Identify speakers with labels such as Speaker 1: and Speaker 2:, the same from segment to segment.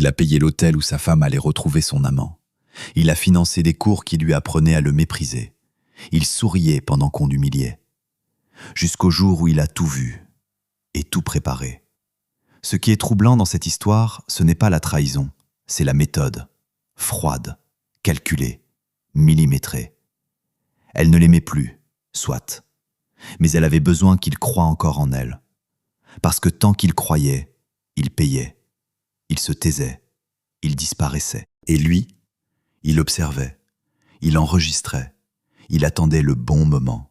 Speaker 1: Il a payé l'hôtel où sa femme allait retrouver son amant. Il a financé des cours qui lui apprenaient à le mépriser. Il souriait pendant qu'on l'humiliait. Jusqu'au jour où il a tout vu et tout préparé. Ce qui est troublant dans cette histoire, ce n'est pas la trahison, c'est la méthode. Froide, calculée, millimétrée. Elle ne l'aimait plus, soit. Mais elle avait besoin qu'il croie encore en elle. Parce que tant qu'il croyait, il payait. Il se taisait, il disparaissait. Et lui, il observait, il enregistrait, il attendait le bon moment.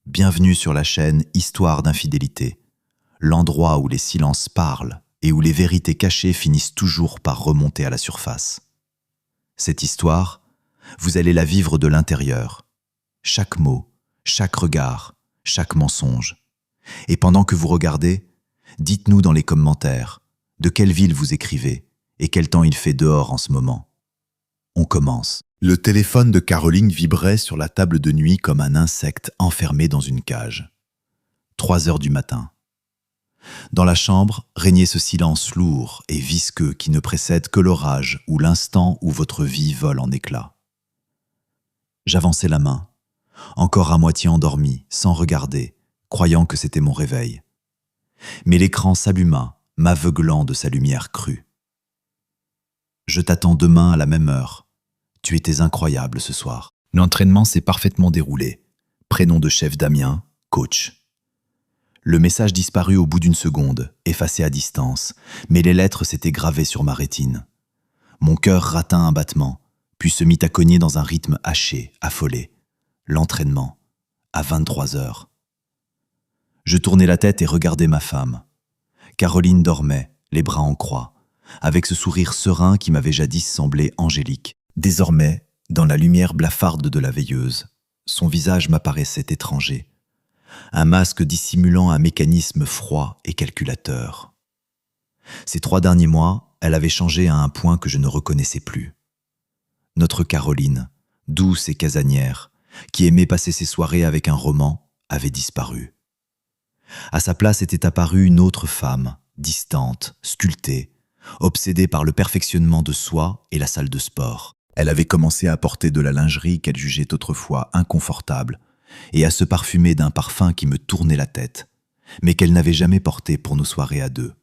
Speaker 1: Bienvenue sur la chaîne Histoire d'infidélité, l'endroit où les silences parlent et où les vérités cachées finissent toujours par remonter à la surface. Cette histoire, vous allez la vivre de l'intérieur. Chaque mot, chaque regard, chaque mensonge. Et pendant que vous regardez, dites-nous dans les commentaires de quelle ville vous écrivez et quel temps il fait dehors en ce moment. On commence. Le téléphone de Caroline vibrait sur la table de nuit comme un insecte enfermé dans une cage. 3 heures du matin. Dans la chambre régnait ce silence lourd et visqueux qui ne précède que l'orage ou l'instant où votre vie vole en éclats. J'avançai la main, encore à moitié endormi, sans regarder, croyant que c'était mon réveil. Mais l'écran s'alluma, m'aveuglant de sa lumière crue. Je t'attends demain à la même heure. Tu étais incroyable ce soir. L'entraînement s'est parfaitement déroulé. Prénom de chef Damien, coach. Le message disparut au bout d'une seconde, effacé à distance, mais les lettres s'étaient gravées sur ma rétine. Mon cœur rata un battement, puis se mit à cogner dans un rythme haché, affolé. L'entraînement, à 23 heures. Je tournai la tête et regardai ma femme. Caroline dormait, les bras en croix, avec ce sourire serein qui m'avait jadis semblé angélique. Désormais, dans la lumière blafarde de la veilleuse, son visage m'apparaissait étranger. Un masque dissimulant un mécanisme froid et calculateur. Ces 3 derniers mois, elle avait changé à un point que je ne reconnaissais plus. Notre Caroline, douce et casanière, qui aimait passer ses soirées avec un roman, avait disparu. À sa place était apparue une autre femme, distante, sculptée, obsédée par le perfectionnement de soi et la salle de sport. Elle avait commencé à porter de la lingerie qu'elle jugeait autrefois inconfortable et à se parfumer d'un parfum qui me tournait la tête, mais qu'elle n'avait jamais porté pour nos soirées à deux.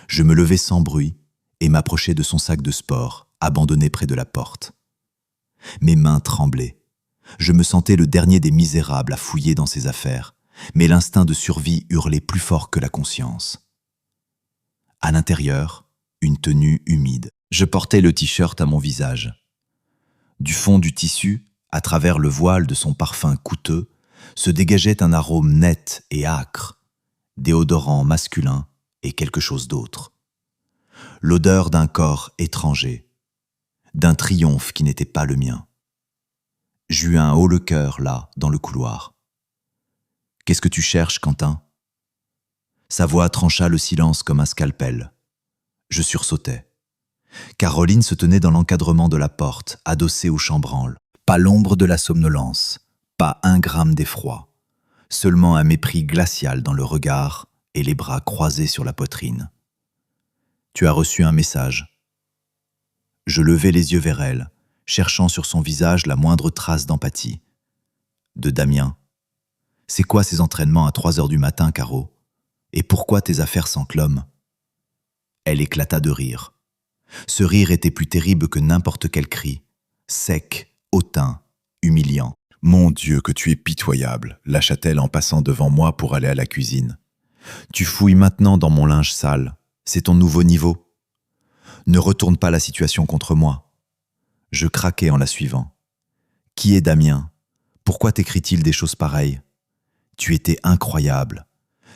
Speaker 1: Je me levai sans bruit et m'approchai de son sac de sport, abandonné près de la porte. Mes mains tremblaient. Je me sentais le dernier des misérables à fouiller dans ses affaires, mais l'instinct de survie hurlait plus fort que la conscience. À l'intérieur, une tenue humide. Je portais le t-shirt à mon visage. Du fond du tissu, à travers le voile de son parfum coûteux, se dégageait un arôme net et âcre, déodorant masculin et quelque chose d'autre. L'odeur d'un corps étranger, d'un triomphe qui n'était pas le mien. J'eus un haut-le-cœur là, dans le couloir. « Qu'est-ce que tu cherches, Quentin ?» Sa voix trancha le silence comme un scalpel. Je sursautai. Caroline se tenait dans l'encadrement de la porte, adossée au chambranle. Pas l'ombre de la somnolence, pas un gramme d'effroi, seulement un mépris glacial dans le regard et les bras croisés sur la poitrine. « Tu as reçu un message. » Je levai les yeux vers elle, cherchant sur son visage la moindre trace d'empathie. De Damien. « C'est quoi ces entraînements à 3 heures du matin, Caro ? Et pourquoi tes affaires s'encloment ?» Elle éclata de rire. Ce rire était plus terrible que n'importe quel cri, sec, hautain, humiliant. « Mon Dieu, que tu es pitoyable !» lâcha-t-elle en passant devant moi pour aller à la cuisine. « Tu fouilles maintenant dans mon linge sale. C'est ton nouveau niveau. Ne retourne pas la situation contre moi. » Je craquai en la suivant. « Qui est Damien ? Pourquoi t'écrit-il des choses pareilles ? Tu étais incroyable.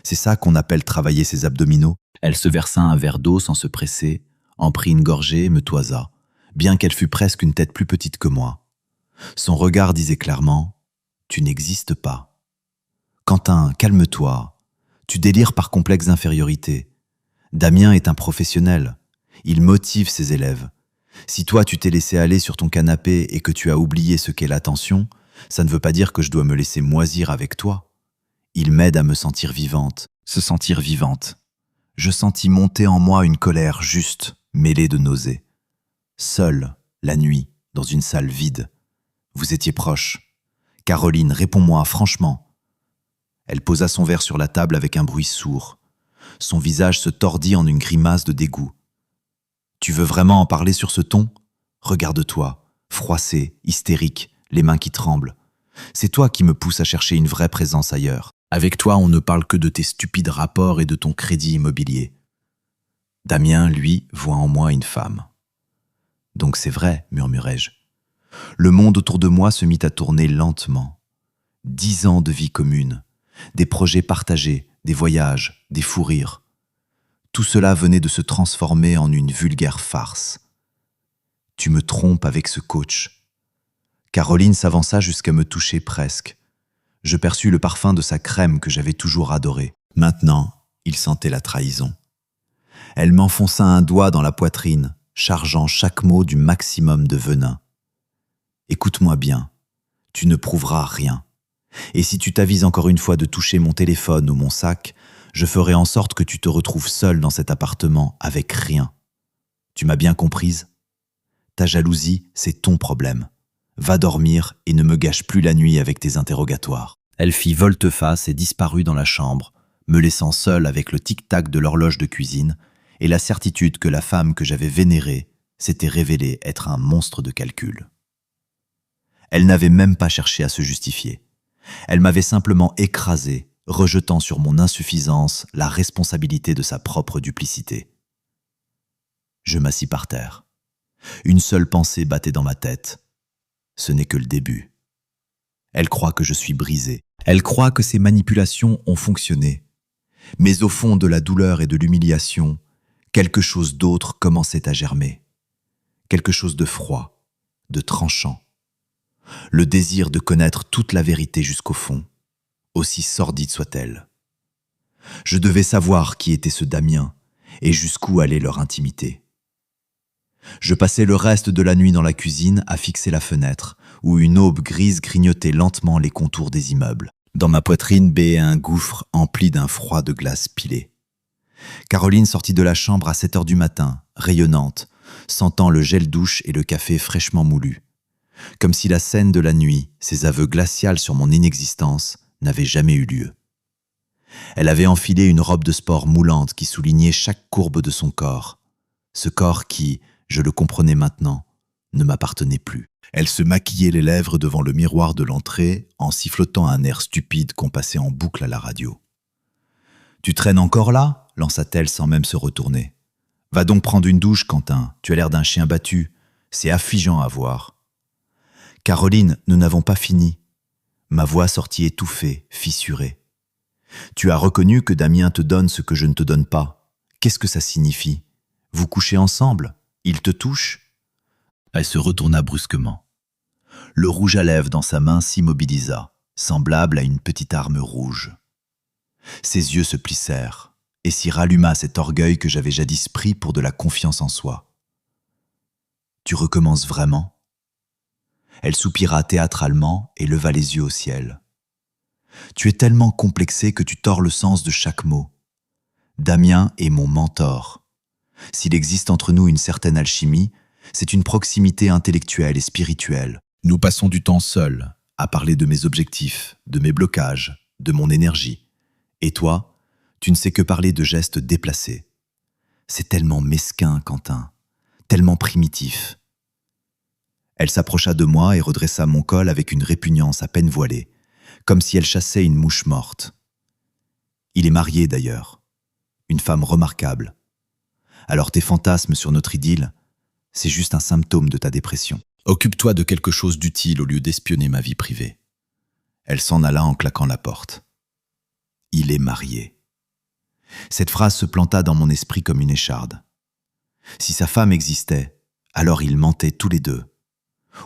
Speaker 1: C'est ça qu'on appelle travailler ses abdominaux. » Elle se versa un verre d'eau sans se presser, en prit une gorgée et me toisa, bien qu'elle fût presque une tête plus petite que moi. Son regard disait clairement « Tu n'existes pas. »« Quentin, calme-toi. Tu délires par complexe d'infériorité. Damien est un professionnel. Il motive ses élèves. Si toi tu t'es laissé aller sur ton canapé et que tu as oublié ce qu'est l'attention, ça ne veut pas dire que je dois me laisser moisir avec toi. Il m'aide à me sentir vivante, se sentir vivante. » Je sentis monter en moi une colère juste, mêlée de nausées. Seule, la nuit, dans une salle vide. Vous étiez proche. Caroline, réponds-moi franchement. Elle posa son verre sur la table avec un bruit sourd. Son visage se tordit en une grimace de dégoût. Tu veux vraiment en parler sur ce ton ? Regarde-toi, froissé, hystérique, les mains qui tremblent. C'est toi qui me pousse à chercher une vraie présence ailleurs. Avec toi, on ne parle que de tes stupides rapports et de ton crédit immobilier. Damien, lui, voit en moi une femme. Donc c'est vrai, murmurai-je. Le monde autour de moi se mit à tourner lentement. 10 ans de vie commune, des projets partagés, des voyages, des fous rires. Tout cela venait de se transformer en une vulgaire farce. Tu me trompes avec ce coach. Caroline s'avança jusqu'à me toucher presque. Je perçus le parfum de sa crème que j'avais toujours adoré. Maintenant, il sentait la trahison. Elle m'enfonça un doigt dans la poitrine, chargeant chaque mot du maximum de venin. Écoute-moi bien, tu ne prouveras rien. Et si tu t'avises encore une fois de toucher mon téléphone ou mon sac, je ferai en sorte que tu te retrouves seule dans cet appartement avec rien. Tu m'as bien comprise ? Ta jalousie, c'est ton problème. Va dormir et ne me gâche plus la nuit avec tes interrogatoires. Elle fit volte-face et disparut dans la chambre, me laissant seule avec le tic-tac de l'horloge de cuisine et la certitude que la femme que j'avais vénérée s'était révélée être un monstre de calcul. Elle n'avait même pas cherché à se justifier. Elle m'avait simplement écrasé, rejetant sur mon insuffisance la responsabilité de sa propre duplicité. Je m'assis par terre. Une seule pensée battait dans ma tête. Ce n'est que le début. Elle croit que je suis brisé. Elle croit que ses manipulations ont fonctionné. Mais au fond de la douleur et de l'humiliation, quelque chose d'autre commençait à germer. Quelque chose de froid, de tranchant. Le désir de connaître toute la vérité jusqu'au fond, aussi sordide soit-elle. Je devais savoir qui était ce Damien et jusqu'où allait leur intimité. Je passai le reste de la nuit dans la cuisine à fixer la fenêtre, où une aube grise grignotait lentement les contours des immeubles. Dans ma poitrine béait un gouffre empli d'un froid de glace pilée. Caroline sortit de la chambre à 7 heures du matin, rayonnante, sentant le gel douche et le café fraîchement moulu. Comme si la scène de la nuit, ses aveux glacials sur mon inexistence, n'avaient jamais eu lieu. Elle avait enfilé une robe de sport moulante qui soulignait chaque courbe de son corps. Ce corps qui, je le comprenais maintenant, ne m'appartenait plus. Elle se maquillait les lèvres devant le miroir de l'entrée en sifflotant un air stupide qu'on passait en boucle à la radio. « Tu traînes encore là ?» lança-t-elle sans même se retourner. « Va donc prendre une douche, Quentin, tu as l'air d'un chien battu. C'est affligeant à voir. » « Caroline, nous n'avons pas fini. » Ma voix sortit étouffée, fissurée. « Tu as reconnu que Damien te donne ce que je ne te donne pas. Qu'est-ce que ça signifie ? Vous couchez ensemble ? Il te touche ?» Elle se retourna brusquement. Le rouge à lèvres dans sa main s'immobilisa, semblable à une petite arme rouge. Ses yeux se plissèrent et s'y ralluma cet orgueil que j'avais jadis pris pour de la confiance en soi. « Tu recommences vraiment ? » Elle soupira théâtralement et leva les yeux au ciel. « Tu es tellement complexé que tu tords le sens de chaque mot. Damien est mon mentor. S'il existe entre nous une certaine alchimie, c'est une proximité intellectuelle et spirituelle. Nous passons du temps seuls, à parler de mes objectifs, de mes blocages, de mon énergie. Et toi, tu ne sais que parler de gestes déplacés. C'est tellement mesquin, Quentin, tellement primitif. » Elle s'approcha de moi et redressa mon col avec une répugnance à peine voilée, comme si elle chassait une mouche morte. Il est marié d'ailleurs, une femme remarquable. Alors tes fantasmes sur notre idylle, c'est juste un symptôme de ta dépression. Occupe-toi de quelque chose d'utile au lieu d'espionner ma vie privée. Elle s'en alla en claquant la porte. Il est marié. Cette phrase se planta dans mon esprit comme une écharde. Si sa femme existait, alors ils mentaient tous les deux.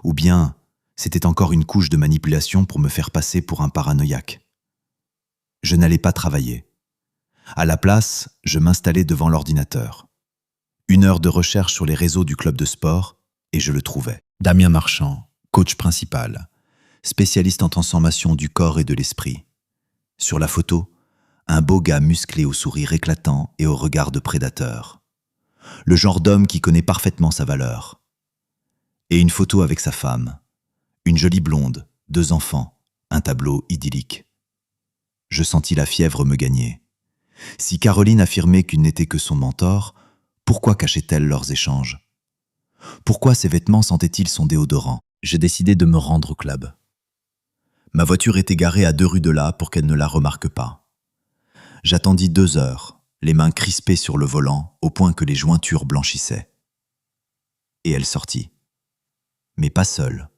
Speaker 1: Ou bien, c'était encore une couche de manipulation pour me faire passer pour un paranoïaque. Je n'allais pas travailler. À la place, je m'installais devant l'ordinateur. 1 heure de recherche sur les réseaux du club de sport, et je le trouvais. Damien Marchand, coach principal, spécialiste en transformation du corps et de l'esprit. Sur la photo, un beau gars musclé au sourire éclatant et au regard de prédateur. Le genre d'homme qui connaît parfaitement sa valeur. Et une photo avec sa femme. Une jolie blonde, 2 enfants, un tableau idyllique. Je sentis la fièvre me gagner. Si Caroline affirmait qu'il n'était que son mentor, pourquoi cachait-elle leurs échanges? Pourquoi ses vêtements sentaient-ils son déodorant? J'ai décidé de me rendre au club. Ma voiture était garée à 2 rues de là pour qu'elle ne la remarque pas. J'attendis 2 heures, les mains crispées sur le volant, au point que les jointures blanchissaient. Et elle sortit. Mais pas seule.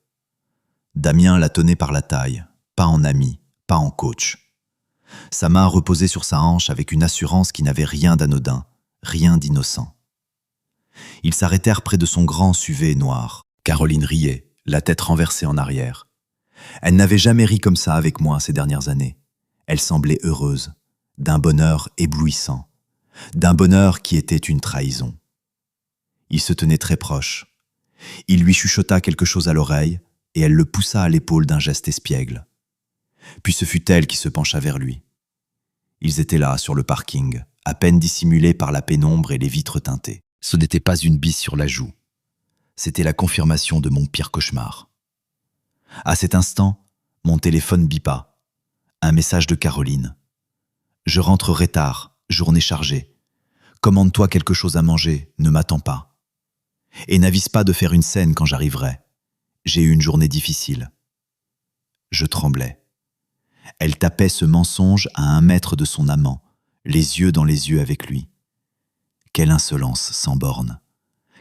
Speaker 1: Damien la tenait par la taille, pas en ami, pas en coach. Sa main reposait sur sa hanche avec une assurance qui n'avait rien d'anodin, rien d'innocent. Ils s'arrêtèrent près de son grand SUV noir. Caroline riait, la tête renversée en arrière. Elle n'avait jamais ri comme ça avec moi ces dernières années. Elle semblait heureuse, d'un bonheur éblouissant, d'un bonheur qui était une trahison. Ils se tenaient très proches. Il lui chuchota quelque chose à l'oreille et elle le poussa à l'épaule d'un geste espiègle. Puis ce fut elle qui se pencha vers lui. Ils étaient là, sur le parking, à peine dissimulés par la pénombre et les vitres teintées. Ce n'était pas une bise sur la joue. C'était la confirmation de mon pire cauchemar. À cet instant, mon téléphone bipa. Un message de Caroline. « Je rentrerai tard, journée chargée. Commande-toi quelque chose à manger, ne m'attends pas. Et n'avise pas de faire une scène quand j'arriverai. J'ai eu une journée difficile. » Je tremblais. Elle tapait ce mensonge à 1 mètre de son amant, les yeux dans les yeux avec lui. Quelle insolence sans borne.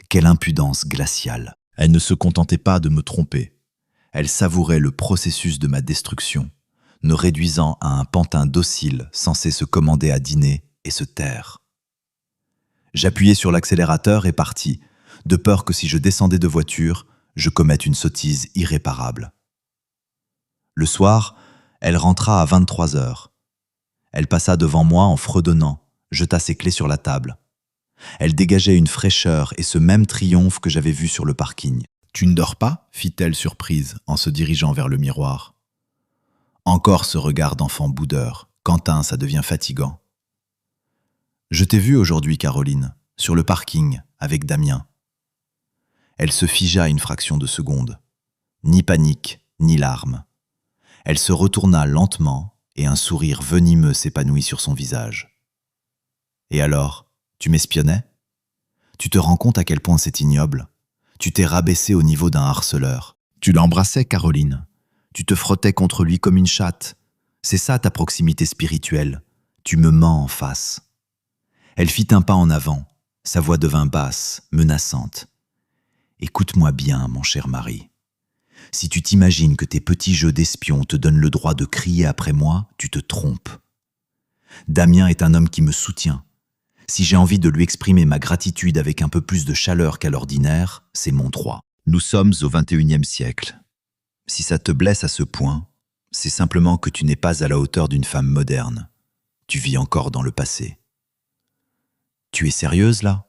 Speaker 1: Quelle impudence glaciale. Elle ne se contentait pas de me tromper. Elle savourait le processus de ma destruction, me réduisant à un pantin docile censé se commander à dîner et se taire. J'appuyai sur l'accélérateur et partis, de peur que si je descendais de voiture, je commette une sottise irréparable. Le soir, elle rentra à 23 heures. Elle passa devant moi en fredonnant, jeta ses clés sur la table. Elle dégageait une fraîcheur et ce même triomphe que j'avais vu sur le parking. « Tu ne dors pas ?» fit-elle surprise en se dirigeant vers le miroir. Encore ce regard d'enfant boudeur. Quentin, ça devient fatigant. « Je t'ai vue aujourd'hui, Caroline, sur le parking, avec Damien. » Elle se figea une fraction de seconde. Ni panique, ni larmes. Elle se retourna lentement et un sourire venimeux s'épanouit sur son visage. « Et alors, tu m'espionnais ? Tu te rends compte à quel point c'est ignoble ? Tu t'es rabaissé au niveau d'un harceleur. Tu l'embrassais, Caroline. Tu te frottais contre lui comme une chatte. C'est ça ta proximité spirituelle. Tu me mens en face. » Elle fit un pas en avant. Sa voix devint basse, menaçante. « Écoute-moi bien, mon cher mari. Si tu t'imagines que tes petits jeux d'espion te donnent le droit de crier après moi, tu te trompes. Damien est un homme qui me soutient. Si j'ai envie de lui exprimer ma gratitude avec un peu plus de chaleur qu'à l'ordinaire, c'est mon droit. Nous sommes au XXIe siècle. Si ça te blesse à ce point, c'est simplement que tu n'es pas à la hauteur d'une femme moderne. Tu vis encore dans le passé. Tu es sérieuse, là ?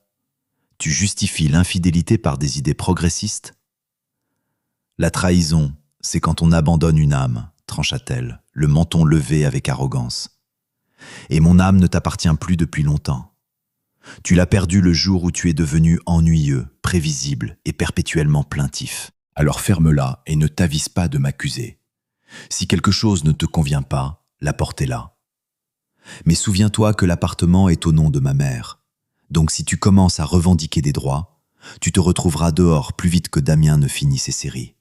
Speaker 1: Tu justifies l'infidélité par des idées progressistes ? La trahison, c'est quand on abandonne une âme, trancha-t-elle, le menton levé avec arrogance. Et mon âme ne t'appartient plus depuis longtemps. Tu l'as perdue le jour où tu es devenu ennuyeux, prévisible et perpétuellement plaintif. Alors ferme-la et ne t'avise pas de m'accuser. Si quelque chose ne te convient pas, la porte est là. Mais souviens-toi que l'appartement est au nom de ma mère. Donc si tu commences à revendiquer des droits, tu te retrouveras dehors plus vite que Damien ne finit ses séries.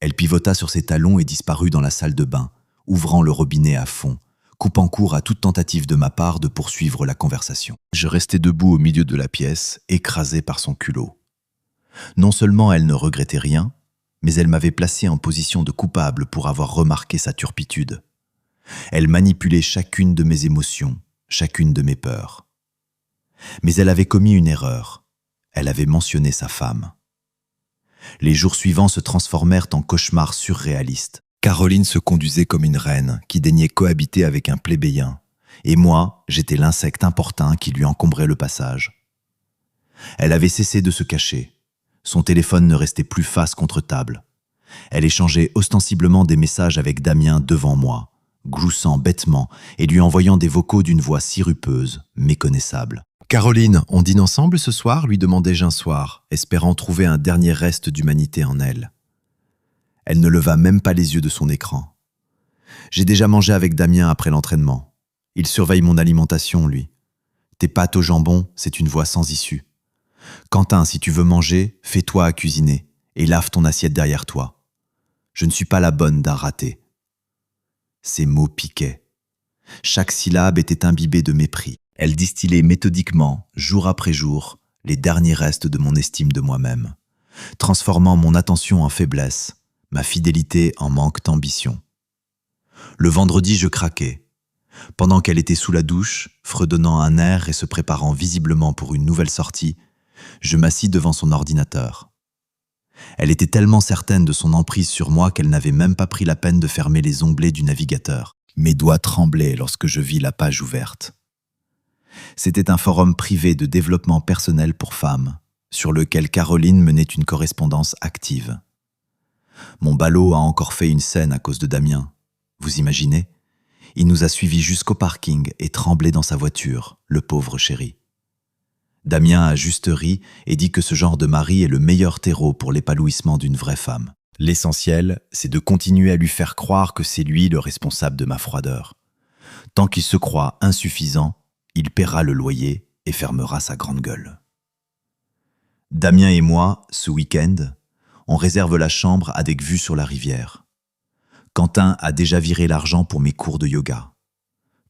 Speaker 1: Elle pivota sur ses talons et disparut dans la salle de bain, ouvrant le robinet à fond, coupant court à toute tentative de ma part de poursuivre la conversation. Je restais debout au milieu de la pièce, écrasé par son culot. Non seulement elle ne regrettait rien, mais elle m'avait placé en position de coupable pour avoir remarqué sa turpitude. Elle manipulait chacune de mes émotions, chacune de mes peurs. Mais elle avait commis une erreur. Elle avait mentionné sa femme. Les jours suivants se transformèrent en cauchemars surréalistes. Caroline se conduisait comme une reine qui daignait cohabiter avec un plébéien, et moi, j'étais l'insecte importun qui lui encombrait le passage. Elle avait cessé de se cacher. Son téléphone ne restait plus face contre table. Elle échangeait ostensiblement des messages avec Damien devant moi, gloussant bêtement et lui envoyant des vocaux d'une voix sirupeuse, méconnaissable. Caroline, on dîne ensemble ce soir lui demandai-je un soir, espérant trouver un dernier reste d'humanité en elle. Elle ne leva même pas les yeux de son écran. J'ai déjà mangé avec Damien après l'entraînement. Il surveille mon alimentation, lui. Tes pâtes au jambon, c'est une voie sans issue. Quentin, si tu veux manger, fais-toi à cuisiner et lave ton assiette derrière toi. Je ne suis pas la bonne d'un raté. Ces mots piquaient. Chaque syllabe était imbibée de mépris. Elle distillait méthodiquement, jour après jour, les derniers restes de mon estime de moi-même, transformant mon attention en faiblesse, ma fidélité en manque d'ambition. Le vendredi, je craquai. Pendant qu'elle était sous la douche, fredonnant un air et se préparant visiblement pour une nouvelle sortie, je m'assis devant son ordinateur. Elle était tellement certaine de son emprise sur moi qu'elle n'avait même pas pris la peine de fermer les onglets du navigateur. Mes doigts tremblaient lorsque je vis la page ouverte. C'était un forum privé de développement personnel pour femmes, sur lequel Caroline menait une correspondance active. Mon ballot a encore fait une scène à cause de Damien. Vous imaginez ? Il nous a suivis jusqu'au parking et tremblait dans sa voiture, le pauvre chéri. Damien a juste ri et dit que ce genre de mari est le meilleur terreau pour l'épanouissement d'une vraie femme. L'essentiel, c'est de continuer à lui faire croire que c'est lui le responsable de ma froideur. Tant qu'il se croit insuffisant, il paiera le loyer et fermera sa grande gueule. Damien et moi, ce week-end, on réserve la chambre avec vue sur la rivière. Quentin a déjà viré l'argent pour mes cours de yoga.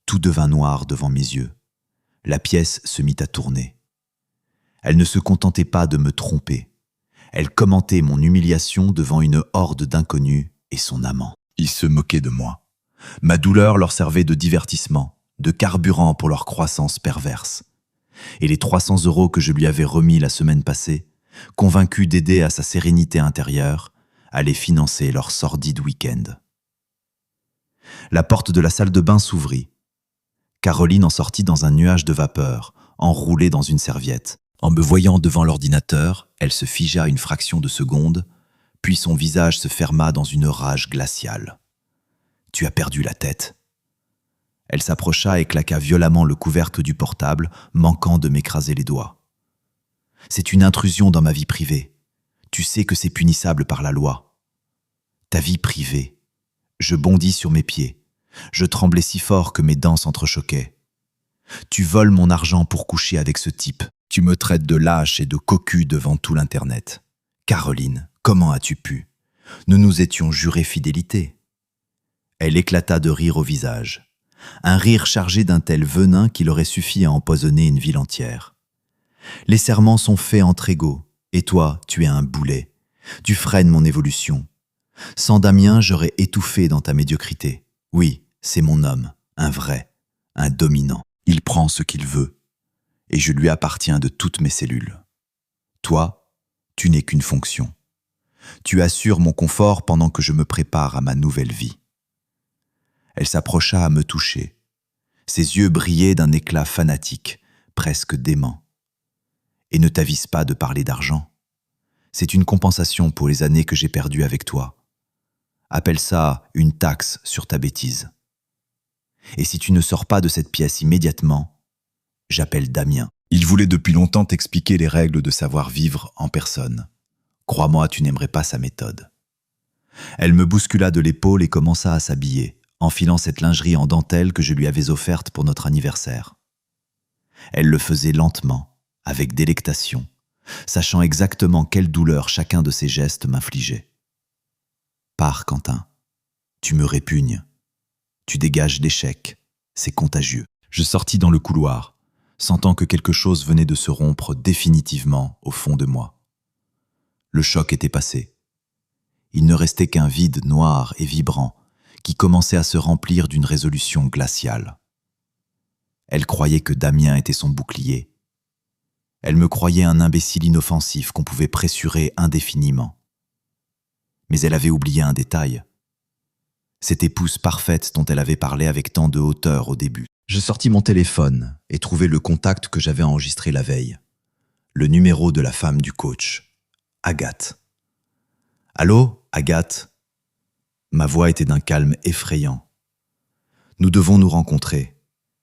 Speaker 1: Tout devint noir devant mes yeux. La pièce se mit à tourner. Elle ne se contentait pas de me tromper. Elle commentait mon humiliation devant une horde d'inconnus et son amant. Ils se moquaient de moi. Ma douleur leur servait de divertissement, de carburant pour leur croissance perverse. Et les 300 € que je lui avais remis la semaine passée, convaincu d'aider à sa sérénité intérieure, allaient financer leur sordide week-end. La porte de la salle de bain s'ouvrit. Caroline en sortit dans un nuage de vapeur, enroulée dans une serviette. En me voyant devant l'ordinateur, elle se figea une fraction de seconde, puis son visage se ferma dans une rage glaciale. « Tu as perdu la tête !» Elle s'approcha et claqua violemment le couvercle du portable, manquant de m'écraser les doigts. « C'est une intrusion dans ma vie privée. Tu sais que c'est punissable par la loi. » « Ta vie privée !» Je bondis sur mes pieds. Je tremblais si fort que mes dents s'entrechoquaient. « Tu voles mon argent pour coucher avec ce type. Tu me traites de lâche et de cocu devant tout l'Internet. Caroline, comment as-tu pu ? Nous nous étions jurés fidélité. » Elle éclata de rire au visage. Un rire chargé d'un tel venin qu'il aurait suffi à empoisonner une ville entière. « Les serments sont faits entre égaux, et toi, tu es un boulet. Tu freines mon évolution. Sans Damien, j'aurais étouffé dans ta médiocrité. Oui, c'est mon homme, un vrai, un dominant. Il prend ce qu'il veut. Et je lui appartiens de toutes mes cellules. Toi, tu n'es qu'une fonction. Tu assures mon confort pendant que je me prépare à ma nouvelle vie. » Elle s'approcha à me toucher. Ses yeux brillaient d'un éclat fanatique, presque dément. « Et ne t'avise pas de parler d'argent. C'est une compensation pour les années que j'ai perdues avec toi. Appelle ça une taxe sur ta bêtise. Et si tu ne sors pas de cette pièce immédiatement, j'appelle Damien. Il voulait depuis longtemps t'expliquer les règles de savoir-vivre en personne. Crois-moi, tu n'aimerais pas sa méthode. » Elle me bouscula de l'épaule et commença à s'habiller, enfilant cette lingerie en dentelle que je lui avais offerte pour notre anniversaire. Elle le faisait lentement, avec délectation, sachant exactement quelle douleur chacun de ses gestes m'infligeait. « Pars, Quentin. Tu me répugnes. Tu dégages l'échec. C'est contagieux. » Je sortis dans le couloir, sentant que quelque chose venait de se rompre définitivement au fond de moi. Le choc était passé. Il ne restait qu'un vide noir et vibrant qui commençait à se remplir d'une résolution glaciale. Elle croyait que Damien était son bouclier. Elle me croyait un imbécile inoffensif qu'on pouvait pressurer indéfiniment. Mais elle avait oublié un détail. Cette épouse parfaite dont elle avait parlé avec tant de hauteur au début. Je sortis mon téléphone et trouvai le contact que j'avais enregistré la veille. Le numéro de la femme du coach, Agathe. « Allô, Agathe ?» Ma voix était d'un calme effrayant. « Nous devons nous rencontrer.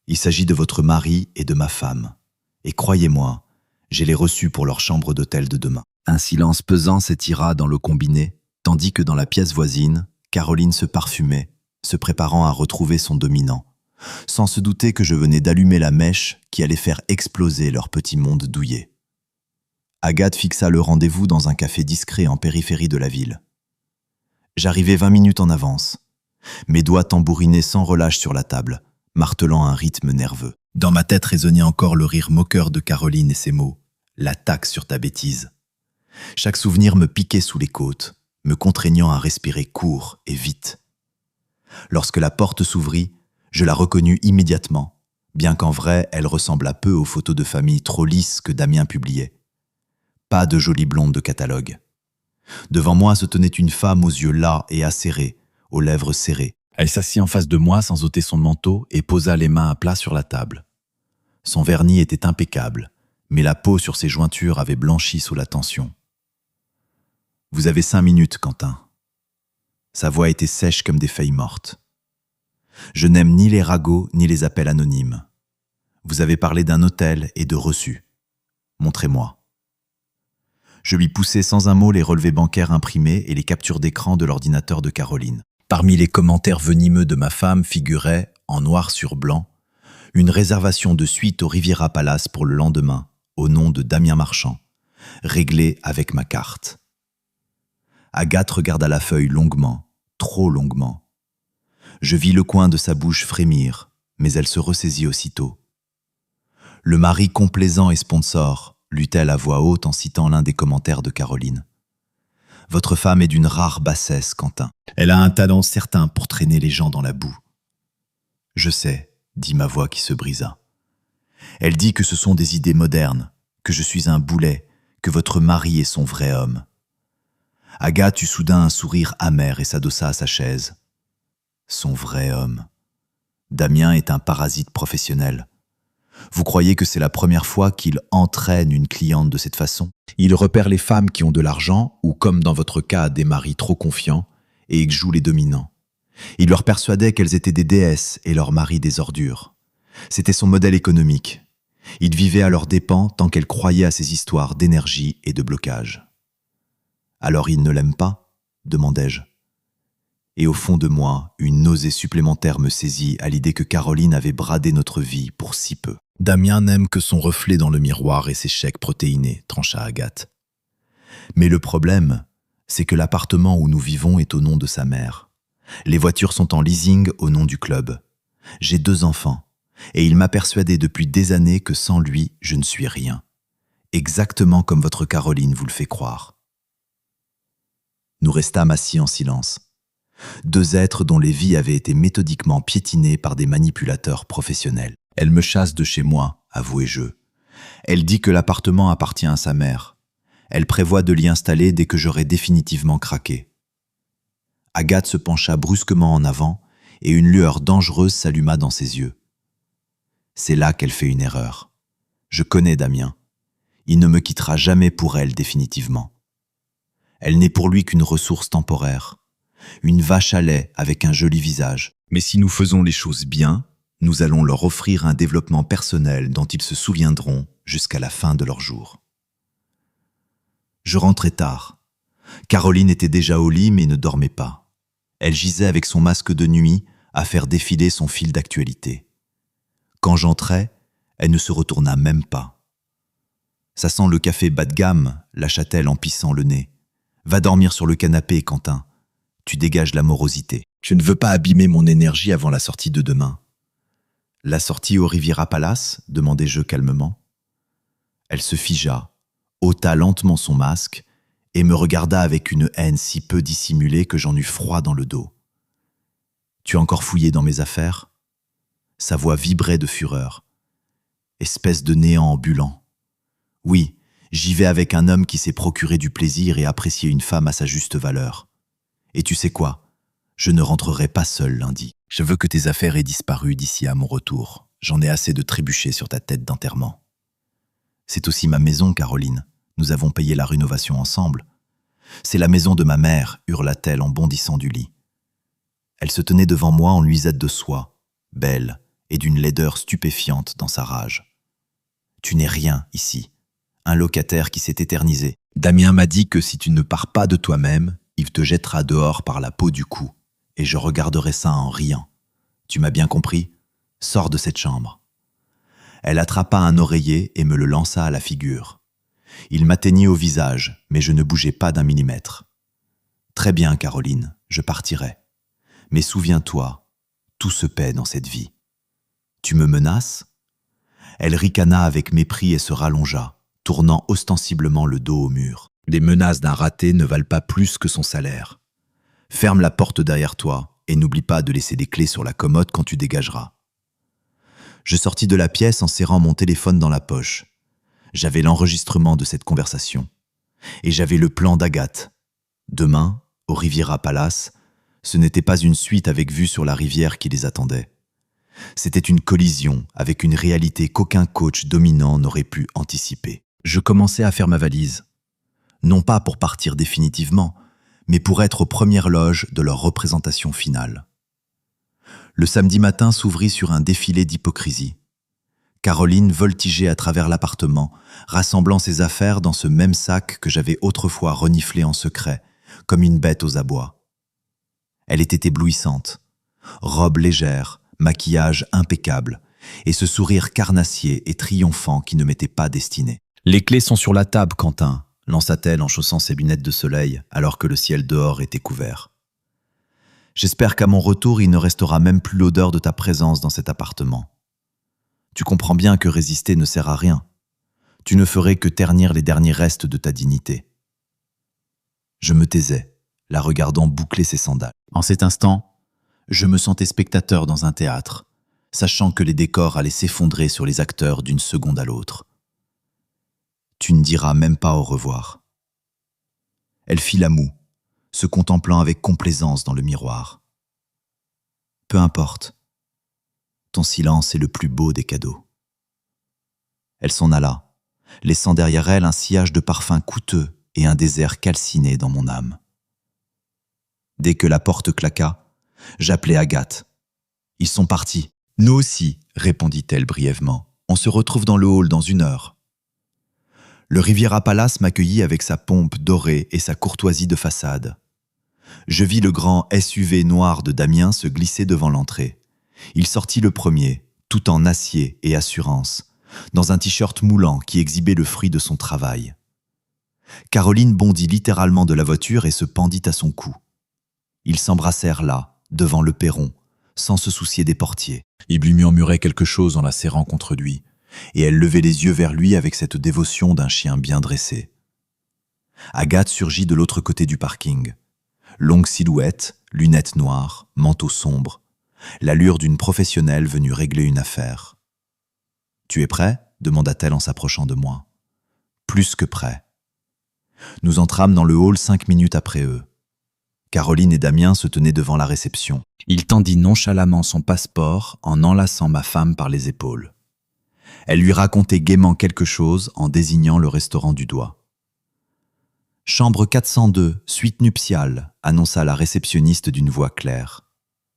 Speaker 1: Il s'agit de votre mari et de ma femme. Et croyez-moi, j'ai les reçus pour leur chambre d'hôtel de demain. Un silence pesant s'étira dans le combiné, tandis que dans la pièce voisine, Caroline se parfumait, se préparant à retrouver son dominant, sans se douter que je venais d'allumer la mèche qui allait faire exploser leur petit monde douillet. Agathe fixa le rendez-vous dans un café discret en périphérie de la ville. J'arrivais 20 minutes en avance. Mes doigts tambourinaient sans relâche sur la table, martelant un rythme nerveux. Dans ma tête résonnait encore le rire moqueur de Caroline et ses mots « l'attaque sur ta bêtise ». Chaque souvenir me piquait sous les côtes, me contraignant à respirer court et vite. Lorsque la porte s'ouvrit, je la reconnus immédiatement, bien qu'en vrai, elle ressembla peu aux photos de famille trop lisses que Damien publiait. Pas de jolie blonde de catalogue. Devant moi se tenait une femme aux yeux las et acérés, aux lèvres serrées. Elle s'assit en face de moi sans ôter son manteau et posa les mains à plat sur la table. Son vernis était impeccable, mais la peau sur ses jointures avait blanchi sous la tension. « Vous avez 5 minutes, Quentin. » Sa voix était sèche comme des feuilles mortes. « Je n'aime ni les ragots ni les appels anonymes. Vous avez parlé d'un hôtel et de reçus. Montrez-moi. » Je lui poussai sans un mot les relevés bancaires imprimés et les captures d'écran de l'ordinateur de Caroline. Parmi les commentaires venimeux de ma femme figurait, en noir sur blanc, une réservation de suite au Riviera Palace pour le lendemain, au nom de Damien Marchand, réglée avec ma carte. Agathe regarda la feuille longuement, trop longuement. Je vis le coin de sa bouche frémir, mais elle se ressaisit aussitôt. « Le mari complaisant et sponsor », lut-elle à voix haute en citant l'un des commentaires de Caroline. « Votre femme est d'une rare bassesse, Quentin. Elle a un talent certain pour traîner les gens dans la boue. »« Je sais, » dit ma voix qui se brisa. « Elle dit que ce sont des idées modernes, que je suis un boulet, que votre mari est son vrai homme. » Agathe eut soudain un sourire amer et s'adossa à sa chaise. Son vrai homme. Damien est un parasite professionnel. Vous croyez que c'est la première fois qu'il entraîne une cliente de cette façon? Il repère les femmes qui ont de l'argent ou, comme dans votre cas, des maris trop confiants et joue les dominants. Il leur persuadait qu'elles étaient des déesses et leurs maris des ordures. C'était son modèle économique. Il vivait à leurs dépens tant qu'elles croyaient à ses histoires d'énergie et de blocage. « Alors il ne l'aime pas ?» demandai-je. Et au fond de moi, une nausée supplémentaire me saisit à l'idée que Caroline avait bradé notre vie pour si peu. « Damien n'aime que son reflet dans le miroir et ses chèques protéinés, trancha Agathe. Mais le problème, c'est que l'appartement où nous vivons est au nom de sa mère. Les voitures sont en leasing au nom du club. J'ai 2 enfants, et il m'a persuadé depuis des années que sans lui, je ne suis rien. Exactement comme votre Caroline vous le fait croire. » Nous restâmes assis en silence. 2 êtres dont les vies avaient été méthodiquement piétinées par des manipulateurs professionnels. Elle me chasse de chez moi, avouai-je. Elle dit que l'appartement appartient à sa mère. Elle prévoit de l'y installer dès que j'aurai définitivement craqué. Agathe se pencha brusquement en avant et une lueur dangereuse s'alluma dans ses yeux. C'est là qu'elle fait une erreur. Je connais Damien. Il ne me quittera jamais pour elle définitivement. Elle n'est pour lui qu'une ressource temporaire. Une vache à lait avec un joli visage. Mais si nous faisons les choses bien, nous allons leur offrir un développement personnel dont ils se souviendront jusqu'à la fin de leur jour. Je rentrais tard. Caroline était déjà au lit mais ne dormait pas. Elle gisait avec son masque de nuit à faire défiler son fil d'actualité. Quand j'entrais, elle ne se retourna même pas. « Ça sent le café bas de gamme », lâcha-t-elle en pissant le nez. « Va dormir sur le canapé, Quentin. Tu dégages la morosité. Je ne veux pas abîmer mon énergie avant la sortie de demain. » « La sortie au Riviera Palace ?» demandai-je calmement. Elle se figea, ôta lentement son masque et me regarda avec une haine si peu dissimulée que j'en eus froid dans le dos. « Tu as encore fouillé dans mes affaires ?» Sa voix vibrait de fureur. « Espèce de néant ambulant. Oui, j'y vais avec un homme qui s'est procuré du plaisir et apprécié une femme à sa juste valeur. Et tu sais quoi ? Je ne rentrerai pas seul lundi. Je veux que tes affaires aient disparu d'ici à mon retour. J'en ai assez de trébucher sur ta tête d'enterrement. C'est aussi ma maison, Caroline. Nous avons payé la rénovation ensemble. C'est la maison de ma mère, hurla-t-elle en bondissant du lit. Elle se tenait devant moi en nuisette de soie, belle et d'une laideur stupéfiante dans sa rage. Tu n'es rien ici. Un locataire qui s'est éternisé. Damien m'a dit que si tu ne pars pas de toi-même, il te jettera dehors par la peau du cou. Et je regarderai ça en riant. Tu m'as bien compris? Sors de cette chambre. Elle attrapa un oreiller et me le lança à la figure. Il m'atteignit au visage, mais je ne bougeai pas d'un millimètre. Très bien, Caroline, je partirai. Mais souviens-toi, tout se paie dans cette vie. Tu me menaces? Elle ricana avec mépris et se rallongea, tournant ostensiblement le dos au mur. Les menaces d'un raté ne valent pas plus que son salaire. Ferme la porte derrière toi et n'oublie pas de laisser les clés sur la commode quand tu dégageras. Je sortis de la pièce en serrant mon téléphone dans la poche. J'avais l'enregistrement de cette conversation. Et j'avais le plan d'Agathe. Demain, au Riviera Palace, ce n'était pas une suite avec vue sur la rivière qui les attendait. C'était une collision avec une réalité qu'aucun coach dominant n'aurait pu anticiper. Je commençais à faire ma valise. Non pas pour partir définitivement, mais pour être aux premières loges de leur représentation finale. Le samedi matin s'ouvrit sur un défilé d'hypocrisie. Caroline voltigeait à travers l'appartement, rassemblant ses affaires dans ce même sac que j'avais autrefois reniflé en secret, comme une bête aux abois. Elle était éblouissante. Robe légère, maquillage impeccable, et ce sourire carnassier et triomphant qui ne m'était pas destiné. « Les clés sont sur la table, Quentin », lança-t-elle en chaussant ses lunettes de soleil alors que le ciel dehors était couvert. « J'espère qu'à mon retour, il ne restera même plus l'odeur de ta présence dans cet appartement. Tu comprends bien que résister ne sert à rien. Tu ne ferais que ternir les derniers restes de ta dignité. » Je me taisais, la regardant boucler ses sandales. En cet instant, je me sentais spectateur dans un théâtre, sachant que les décors allaient s'effondrer sur les acteurs d'une seconde à l'autre. Tu ne diras même pas au revoir. Elle fit la moue, se contemplant avec complaisance dans le miroir. Peu importe. Ton silence est le plus beau des cadeaux. Elle s'en alla, laissant derrière elle un sillage de parfums coûteux et un désert calciné dans mon âme. Dès que la porte claqua, j'appelai Agathe. « Ils sont partis. »« Nous aussi, » répondit-elle brièvement. « On se retrouve dans le hall dans 1 heure. » Le Riviera Palace m'accueillit avec sa pompe dorée et sa courtoisie de façade. Je vis le grand SUV noir de Damien se glisser devant l'entrée. Il sortit le premier, tout en acier et assurance, dans un t-shirt moulant qui exhibait le fruit de son travail. Caroline bondit littéralement de la voiture et se pendit à son cou. Ils s'embrassèrent là, devant le perron, sans se soucier des portiers. Il lui murmurait quelque chose en la serrant contre lui, et elle levait les yeux vers lui avec cette dévotion d'un chien bien dressé. Agathe surgit de l'autre côté du parking. Longue silhouette, lunettes noires, manteau sombre, l'allure d'une professionnelle venue régler une affaire. « Tu es prêt ?» demanda-t-elle en s'approchant de moi. « Plus que prêt. » Nous entrâmes dans le hall 5 minutes après eux. Caroline et Damien se tenaient devant la réception. Il tendit nonchalamment son passeport en enlaçant ma femme par les épaules. Elle lui racontait gaiement quelque chose en désignant le restaurant du doigt. « Chambre 402, suite nuptiale », annonça la réceptionniste d'une voix claire.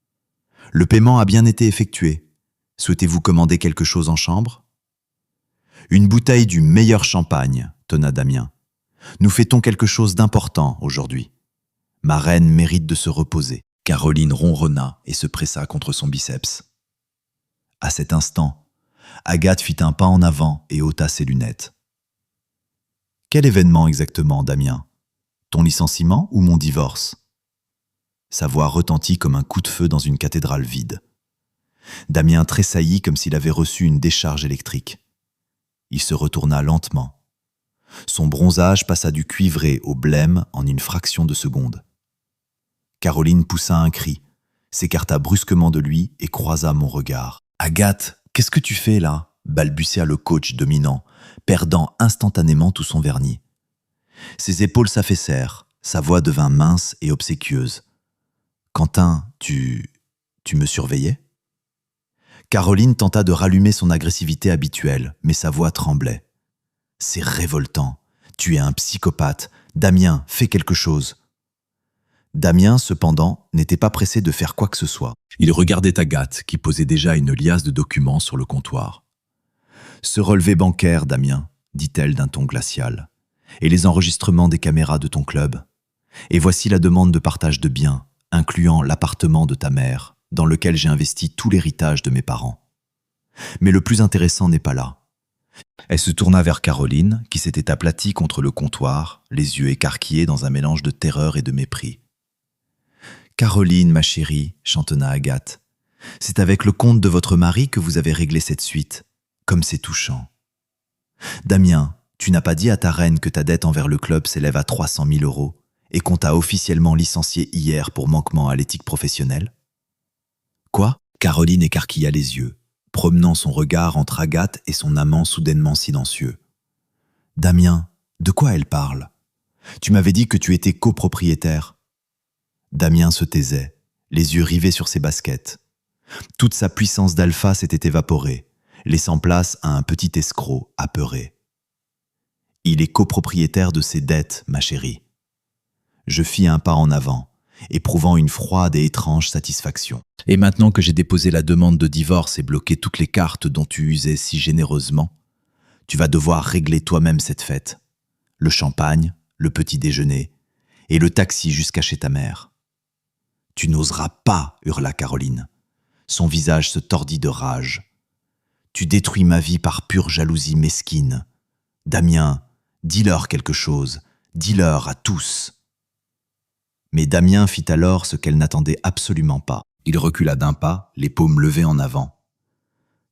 Speaker 1: « Le paiement a bien été effectué. Souhaitez-vous commander quelque chose en chambre ?»« Une bouteille du meilleur champagne », tonna Damien. « Nous fêtons quelque chose d'important aujourd'hui. Ma reine mérite de se reposer. » Caroline ronronna et se pressa contre son biceps. À cet instant, Agathe fit un pas en avant et ôta ses lunettes. « Quel événement exactement, Damien? Ton licenciement ou mon divorce ?» Sa voix retentit comme un coup de feu dans une cathédrale vide. Damien tressaillit comme s'il avait reçu une décharge électrique. Il se retourna lentement. Son bronzage passa du cuivré au blême en une fraction de seconde. Caroline poussa un cri, s'écarta brusquement de lui et croisa mon regard. « Agathe, qu'est-ce que tu fais là ?» balbutia le coach dominant, perdant instantanément tout son vernis. Ses épaules s'affaissèrent, sa voix devint mince et obséquieuse. « Quentin, tu me surveillais ?» Caroline tenta de rallumer son agressivité habituelle, mais sa voix tremblait. « C'est révoltant. Tu es un psychopathe. Damien, fais quelque chose. » Damien, cependant, n'était pas pressé de faire quoi que ce soit. Il regardait Agathe, qui posait déjà une liasse de documents sur le comptoir. Ce relevé bancaire, Damien, dit-elle d'un ton glacial, et les enregistrements des caméras de ton club. Et voici la demande de partage de biens, incluant l'appartement de ta mère, dans lequel j'ai investi tout l'héritage de mes parents. Mais le plus intéressant n'est pas là. Elle se tourna vers Caroline, qui s'était aplatie contre le comptoir, les yeux écarquillés dans un mélange de terreur et de mépris. « Caroline, ma chérie, chantonna Agathe, c'est avec le compte de votre mari que vous avez réglé cette suite. Comme c'est touchant. Damien, tu n'as pas dit à ta reine que ta dette envers le club s'élève à 300 000 € et qu'on t'a officiellement licencié hier pour manquement à l'éthique professionnelle? Quoi? Caroline écarquilla les yeux, promenant son regard entre Agathe et son amant soudainement silencieux. Damien, de quoi elle parle? Tu m'avais dit que tu étais copropriétaire. Damien se taisait, les yeux rivés sur ses baskets. Toute sa puissance d'alpha s'était évaporée, laissant place à un petit escroc apeuré. Il est copropriétaire de ses dettes, ma chérie. Je fis un pas en avant, éprouvant une froide et étrange satisfaction. Et maintenant que j'ai déposé la demande de divorce et bloqué toutes les cartes dont tu usais si généreusement, tu vas devoir régler toi-même cette fête. Le champagne, le petit déjeuner et le taxi jusqu'à chez ta mère. Tu n'oseras pas, hurla Caroline. Son visage se tordit de rage. Tu détruis ma vie par pure jalousie mesquine. Damien, dis-leur quelque chose, dis-leur à tous. Mais Damien fit alors ce qu'elle n'attendait absolument pas. Il recula d'un pas, les paumes levées en avant.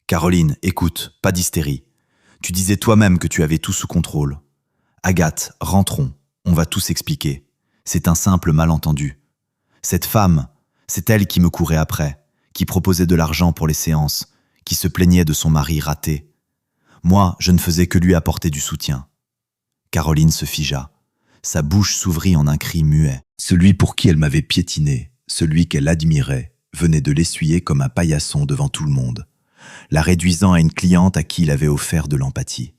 Speaker 1: Caroline, écoute, pas d'hystérie. Tu disais toi-même que tu avais tout sous contrôle. Agathe, rentrons, on va tout s'expliquer. C'est un simple malentendu. Cette femme, c'est elle qui me courait après, qui proposait de l'argent pour les séances, qui se plaignait de son mari raté. Moi, je ne faisais que lui apporter du soutien. Caroline se figea. Sa bouche s'ouvrit en un cri muet. Celui pour qui elle m'avait piétiné, celui qu'elle admirait, venait de l'essuyer comme un paillasson devant tout le monde, la réduisant à une cliente à qui il avait offert de l'empathie.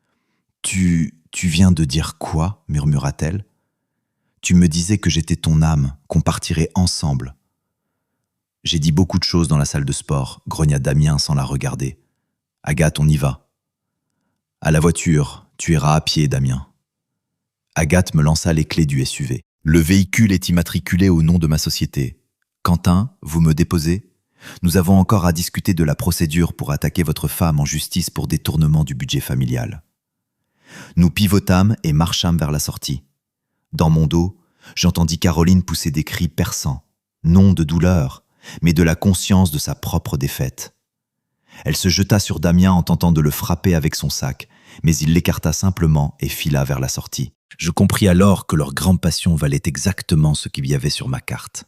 Speaker 1: « Tu viens de dire quoi ?» murmura-t-elle. « Tu me disais que j'étais ton âme, qu'on partirait ensemble. » J'ai dit beaucoup de choses dans la salle de sport, grogna Damien sans la regarder. « Agathe, on y va. »« À la voiture, tu iras à pied, Damien. » Agathe me lança les clés du SUV. « Le véhicule est immatriculé au nom de ma société. Quentin, vous me déposez? Nous avons encore à discuter de la procédure pour attaquer votre femme en justice pour détournement du budget familial. » Nous pivotâmes et marchâmes vers la sortie. Dans mon dos, j'entendis Caroline pousser des cris perçants, non de douleur, mais de la conscience de sa propre défaite. Elle se jeta sur Damien en tentant de le frapper avec son sac, mais il l'écarta simplement et fila vers la sortie. Je compris alors que leur grande passion valait exactement ce qu'il y avait sur ma carte.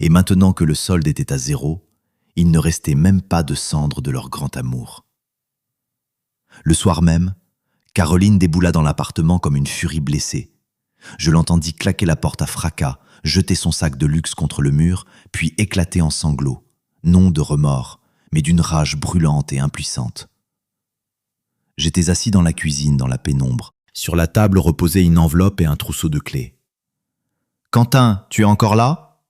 Speaker 1: Et maintenant que le solde était à 0, il ne restait même pas de cendre de leur grand amour. Le soir même, Caroline déboula dans l'appartement comme une furie blessée. Je l'entendis claquer la porte à fracas, jeter son sac de luxe contre le mur, puis éclater en sanglots, non de remords, mais d'une rage brûlante et impuissante. J'étais assis dans la cuisine, dans la pénombre. Sur la table reposaient une enveloppe et un trousseau de clés. « Quentin, tu es encore là ?»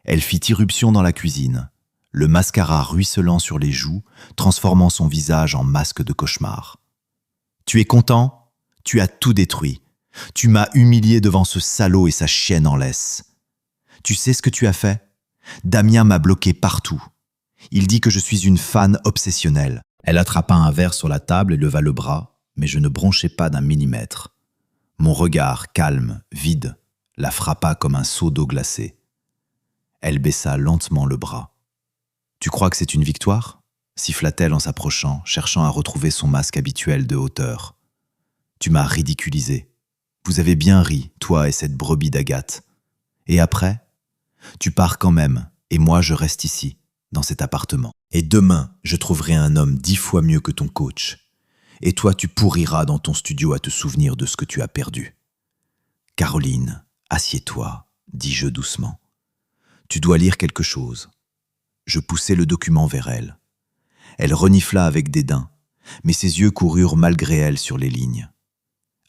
Speaker 1: Elle fit irruption dans la cuisine, le mascara ruisselant sur les joues, transformant son visage en masque de cauchemar. « Tu es content? Tu as tout détruit. Tu m'as humilié devant ce salaud et sa chienne en laisse. Tu sais ce que tu as fait? Damien m'a bloqué partout. Il dit que je suis une fan obsessionnelle. » Elle attrapa un verre sur la table et leva le bras, mais je ne bronchai pas d'un millimètre. Mon regard, calme, vide, la frappa comme un seau d'eau glacée. Elle baissa lentement le bras. « Tu crois que c'est une victoire ?» siffla-t-elle en s'approchant, cherchant à retrouver son masque habituel de hauteur. « Tu m'as ridiculisé. Vous avez bien ri, toi et cette brebis d'Agathe. Et après? Tu pars quand même, et moi je reste ici, dans cet appartement. Et demain, je trouverai un homme 10 fois mieux que ton coach. Et toi, tu pourriras dans ton studio à te souvenir de ce que tu as perdu. Caroline, assieds-toi, dis-je doucement. Tu dois lire quelque chose. » Je poussai le document vers elle. Elle renifla avec dédain, mais ses yeux coururent malgré elle sur les lignes.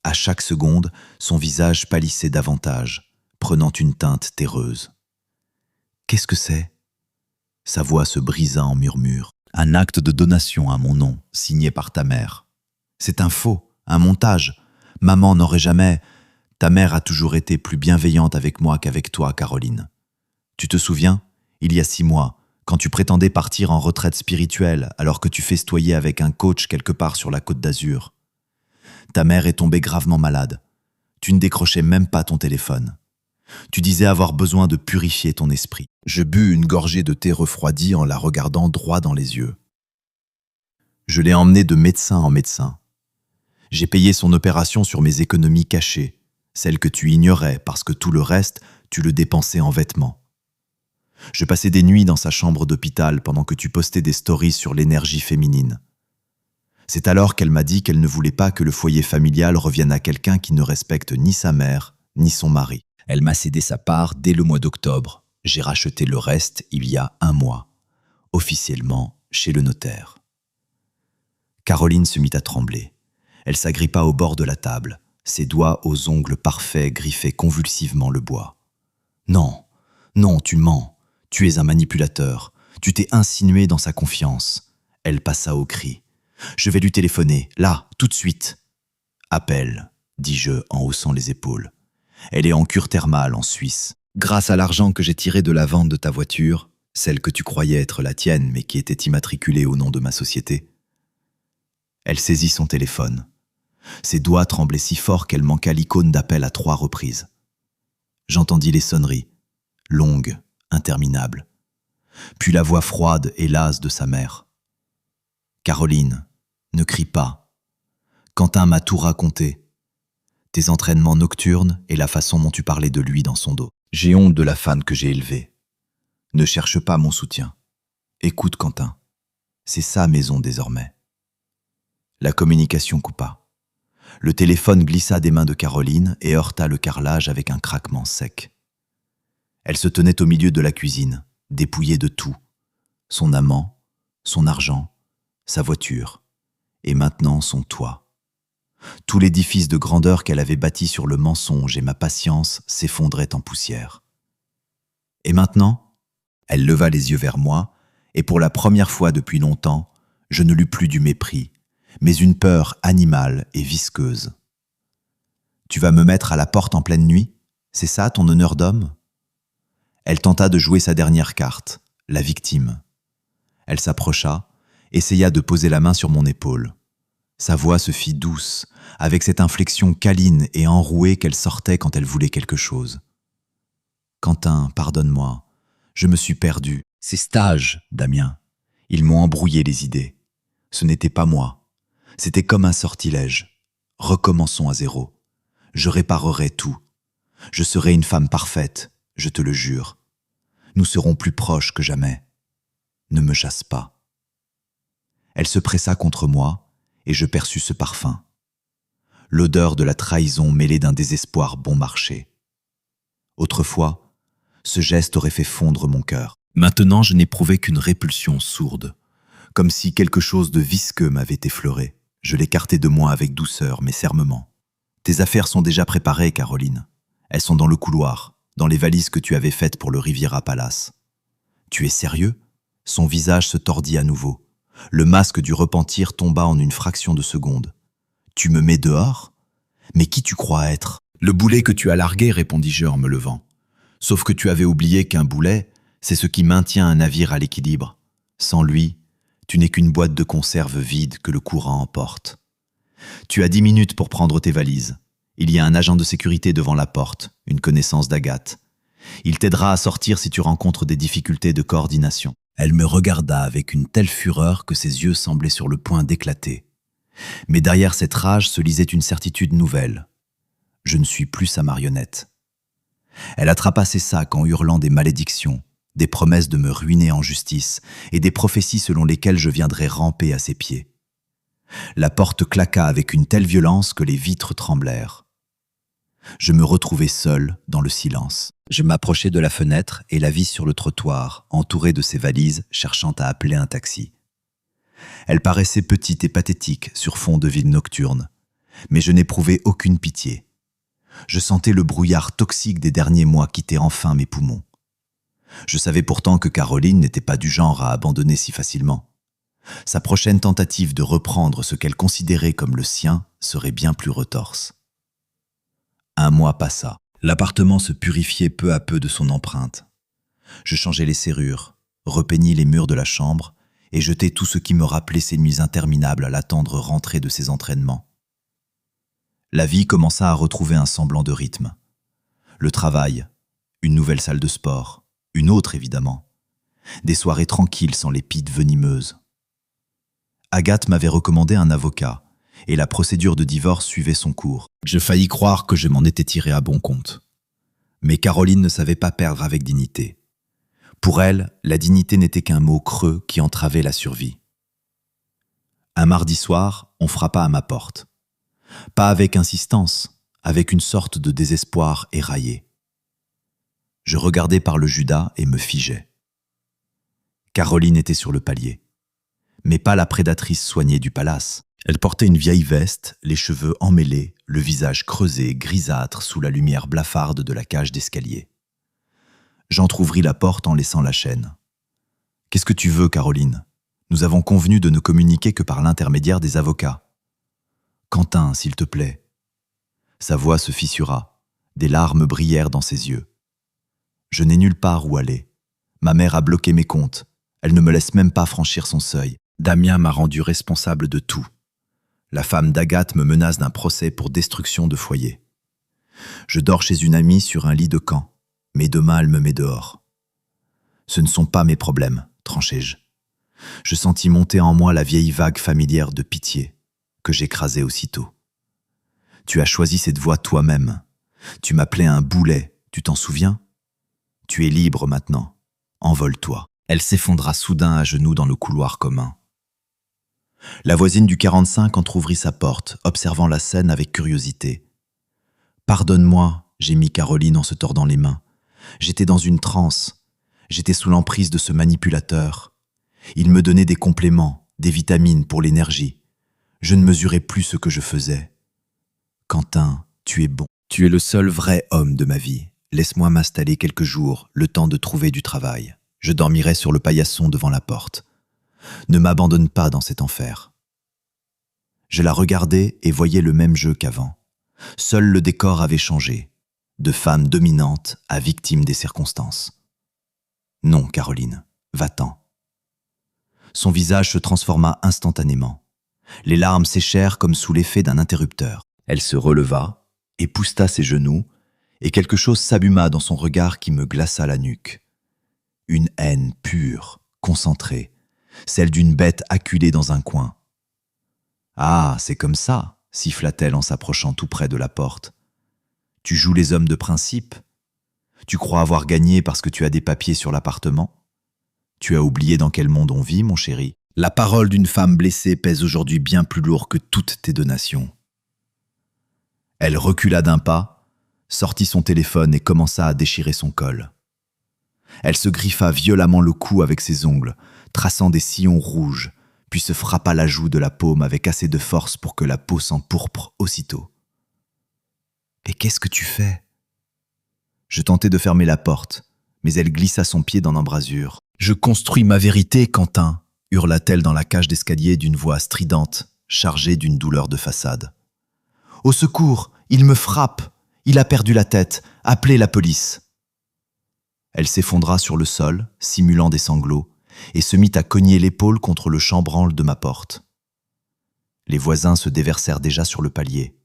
Speaker 1: À chaque seconde, son visage pâlissait davantage, prenant une teinte terreuse. « Qu'est-ce que c'est ?» Sa voix se brisa en murmure. Un acte de donation à mon nom, signé par ta mère. C'est un faux, un montage. Maman n'aurait jamais... Ta mère a toujours été plus bienveillante avec moi qu'avec toi, Caroline. Tu te souviens, il y a 6 mois, quand tu prétendais partir en retraite spirituelle alors que tu festoyais avec un coach quelque part sur la Côte d'Azur. Ta mère est tombée gravement malade. Tu ne décrochais même pas ton téléphone. Tu disais avoir besoin de purifier ton esprit. Je bus une gorgée de thé refroidi en la regardant droit dans les yeux. Je l'ai emmenée de médecin en médecin. J'ai payé son opération sur mes économies cachées, celles que tu ignorais parce que tout le reste, tu le dépensais en vêtements. Je passais des nuits dans sa chambre d'hôpital pendant que tu postais des stories sur l'énergie féminine. C'est alors qu'elle m'a dit qu'elle ne voulait pas que le foyer familial revienne à quelqu'un qui ne respecte ni sa mère, ni son mari. Elle m'a cédé sa part dès le mois d'octobre. J'ai racheté le reste il y a 1 mois, officiellement chez le notaire. Caroline se mit à trembler. Elle s'agrippa au bord de la table. Ses doigts aux ongles parfaits griffaient convulsivement le bois. « Non, non, tu mens. Tu es un manipulateur. Tu t'es insinué dans sa confiance. » Elle passa au cri. « Je vais lui téléphoner, là, tout de suite. »« Appelle, » dis-je en haussant les épaules. « Elle est en cure thermale en Suisse. Grâce à l'argent que j'ai tiré de la vente de ta voiture, celle que tu croyais être la tienne mais qui était immatriculée au nom de ma société. » Elle saisit son téléphone. Ses doigts tremblaient si fort qu'elle manqua l'icône d'appel à 3 reprises. J'entendis les sonneries, longues, interminables. Puis la voix froide et lasse de sa mère. « Caroline, ne crie pas. Quentin m'a tout raconté. Tes entraînements nocturnes et la façon dont tu parlais de lui dans son dos. J'ai honte de la femme que j'ai élevée. Ne cherche pas mon soutien. Écoute, Quentin. C'est sa maison désormais. » La communication coupa. Le téléphone glissa des mains de Caroline et heurta le carrelage avec un craquement sec. Elle se tenait au milieu de la cuisine, dépouillée de tout. Son amant, son argent, sa voiture, et maintenant son toit. Tout l'édifice de grandeur qu'elle avait bâti sur le mensonge et ma patience s'effondrait en poussière. Et maintenant, elle leva les yeux vers moi, et pour la première fois depuis longtemps, je ne lus plus du mépris, mais une peur animale et visqueuse. « Tu vas me mettre à la porte en pleine nuit? C'est ça ton honneur d'homme ?» Elle tenta de jouer sa dernière carte, la victime. Elle s'approcha, essaya de poser la main sur mon épaule. Sa voix se fit douce, avec cette inflexion câline et enrouée qu'elle sortait quand elle voulait quelque chose. « Quentin, pardonne-moi, je me suis perdu. Ces stages, Damien, ils m'ont embrouillé les idées. Ce n'était pas moi. C'était comme un sortilège. Recommençons à zéro. Je réparerai tout. Je serai une femme parfaite, je te le jure. Nous serons plus proches que jamais. Ne me chasse pas. » Elle se pressa contre moi et je perçus ce parfum. L'odeur de la trahison mêlée d'un désespoir bon marché. Autrefois, ce geste aurait fait fondre mon cœur. Maintenant, je n'éprouvais qu'une répulsion sourde, comme si quelque chose de visqueux m'avait effleuré. Je l'écartai de moi avec douceur, mais fermement. « Tes affaires sont déjà préparées, Caroline. Elles sont dans le couloir, dans les valises que tu avais faites pour le Riviera Palace. »« Tu es sérieux ?» Son visage se tordit à nouveau. Le masque du repentir tomba en une fraction de seconde. « Tu me mets dehors? Mais qui tu crois être ?»« Le boulet que tu as largué, répondis-je en me levant. Sauf que tu avais oublié qu'un boulet, c'est ce qui maintient un navire à l'équilibre. Sans lui, tu n'es qu'une boîte de conserve vide que le courant emporte. Tu as 10 minutes pour prendre tes valises. Il y a un agent de sécurité devant la porte, une connaissance d'Agathe. Il t'aidera à sortir si tu rencontres des difficultés de coordination. » Elle me regarda avec une telle fureur que ses yeux semblaient sur le point d'éclater. Mais derrière cette rage se lisait une certitude nouvelle. Je ne suis plus sa marionnette. Elle attrapa ses sacs en hurlant des malédictions, des promesses de me ruiner en justice et des prophéties selon lesquelles je viendrais ramper à ses pieds. La porte claqua avec une telle violence que les vitres tremblèrent. Je me retrouvai seul dans le silence. Je m'approchai de la fenêtre et la vis sur le trottoir, entourée de ses valises, cherchant à appeler un taxi. Elle paraissait petite et pathétique sur fond de ville nocturne, mais je n'éprouvai aucune pitié. Je sentais le brouillard toxique des derniers mois quitter enfin mes poumons. Je savais pourtant que Caroline n'était pas du genre à abandonner si facilement. Sa prochaine tentative de reprendre ce qu'elle considérait comme le sien serait bien plus retorse. Un mois passa. L'appartement se purifiait peu à peu de son empreinte. Je changeai les serrures, repeignis les murs de la chambre et jetai tout ce qui me rappelait ces nuits interminables à l'attendre rentrer de ses entraînements. La vie commença à retrouver un semblant de rythme. Le travail, une nouvelle salle de sport, une autre évidemment. Des soirées tranquilles sans les pides venimeuses. Agathe m'avait recommandé un avocat, et la procédure de divorce suivait son cours. Je faillis croire que je m'en étais tiré à bon compte. Mais Caroline ne savait pas perdre avec dignité. Pour elle, la dignité n'était qu'un mot creux qui entravait la survie. Un mardi soir, on frappa à ma porte. Pas avec insistance, avec une sorte de désespoir éraillé. Je regardais par le Judas et me figeais. Caroline était sur le palier, mais pas la prédatrice soignée du palace. Elle portait une vieille veste, les cheveux emmêlés, le visage creusé, grisâtre sous la lumière blafarde de la cage d'escalier. J'entr'ouvris la porte en laissant la chaîne. « Qu'est-ce que tu veux, Caroline ? Nous avons convenu de ne communiquer que par l'intermédiaire des avocats. »« Quentin, s'il te plaît. » Sa voix se fissura, des larmes brillèrent dans ses yeux. Je n'ai nulle part où aller. Ma mère a bloqué mes comptes. Elle ne me laisse même pas franchir son seuil. Damien m'a rendu responsable de tout. La femme d'Agathe me menace d'un procès pour destruction de foyer. Je dors chez une amie sur un lit de camp, mais demain elle me met dehors. Ce ne sont pas mes problèmes, tranchai-je. Je sentis monter en moi la vieille vague familière de pitié, que j'écrasai aussitôt. Tu as choisi cette voie toi-même. Tu m'appelais un boulet, tu t'en souviens ? Tu es libre maintenant. Envole-toi. Elle s'effondra soudain à genoux dans le couloir commun. La voisine du 45 entr'ouvrit sa porte, observant la scène avec curiosité. « Pardonne-moi » gémit Caroline en se tordant les mains. « J'étais dans une transe. J'étais sous l'emprise de ce manipulateur. Il me donnait des compléments, des vitamines pour l'énergie. Je ne mesurais plus ce que je faisais. Quentin, tu es bon. Tu es le seul vrai homme de ma vie. Laisse-moi m'installer quelques jours, le temps de trouver du travail. Je dormirai sur le paillasson devant la porte. Ne m'abandonne pas dans cet enfer. » Je la regardais et voyais le même jeu qu'avant. Seul le décor avait changé, de femme dominante à victime des circonstances. « Non, Caroline, va-t'en. » Son visage se transforma instantanément. Les larmes séchèrent comme sous l'effet d'un interrupteur. Elle se releva, épousseta ses genoux, et quelque chose s'abîma dans son regard qui me glaça la nuque. Une haine pure, concentrée, celle d'une bête acculée dans un coin. « Ah, c'est comme ça » siffla-t-elle en s'approchant tout près de la porte. « Tu joues les hommes de principe ? Tu crois avoir gagné parce que tu as des papiers sur l'appartement ? Tu as oublié dans quel monde on vit, mon chéri ? La parole d'une femme blessée pèse aujourd'hui bien plus lourd que toutes tes donations. » Elle recula d'un pas, sortit son téléphone et commença à déchirer son col. Elle se griffa violemment le cou avec ses ongles, traçant des sillons rouges, puis se frappa la joue de la paume avec assez de force pour que la peau s'empourpre aussitôt. « Mais qu'est-ce que tu fais ?» Je tentai de fermer la porte, mais elle glissa son pied dans l'embrasure. « Je construis ma vérité, Quentin !» hurla-t-elle dans la cage d'escalier d'une voix stridente, chargée d'une douleur de façade. « Au secours, il me frappe! Il a perdu la tête! Appelez la police !» Elle s'effondra sur le sol, simulant des sanglots, et se mit à cogner l'épaule contre le chambranle de ma porte. Les voisins se déversèrent déjà sur le palier.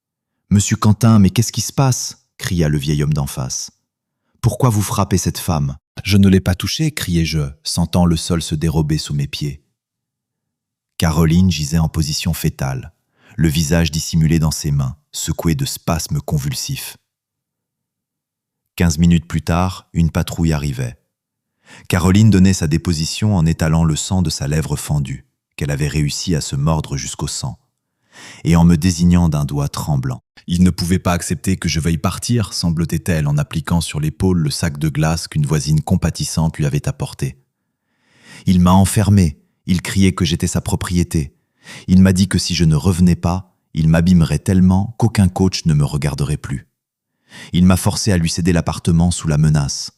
Speaker 1: « Monsieur Quentin, mais qu'est-ce qui se passe ?» cria le vieil homme d'en face. « Pourquoi vous frappez cette femme ?»« Je ne l'ai pas touchée » criai-je, sentant le sol se dérober sous mes pieds. Caroline gisait en position fétale, le visage dissimulé dans ses mains, secoué de spasmes convulsifs. 15 minutes plus tard, une patrouille arrivait. Caroline donnait sa déposition en étalant le sang de sa lèvre fendue, qu'elle avait réussi à se mordre jusqu'au sang, et en me désignant d'un doigt tremblant. « Il ne pouvait pas accepter que je veuille partir » sanglotait-elle en appliquant sur l'épaule le sac de glace qu'une voisine compatissante lui avait apporté. « Il m'a enfermé, il criait que j'étais sa propriété. Il m'a dit que si je ne revenais pas, il m'abîmerait tellement qu'aucun coach ne me regarderait plus. Il m'a forcé à lui céder l'appartement sous la menace. »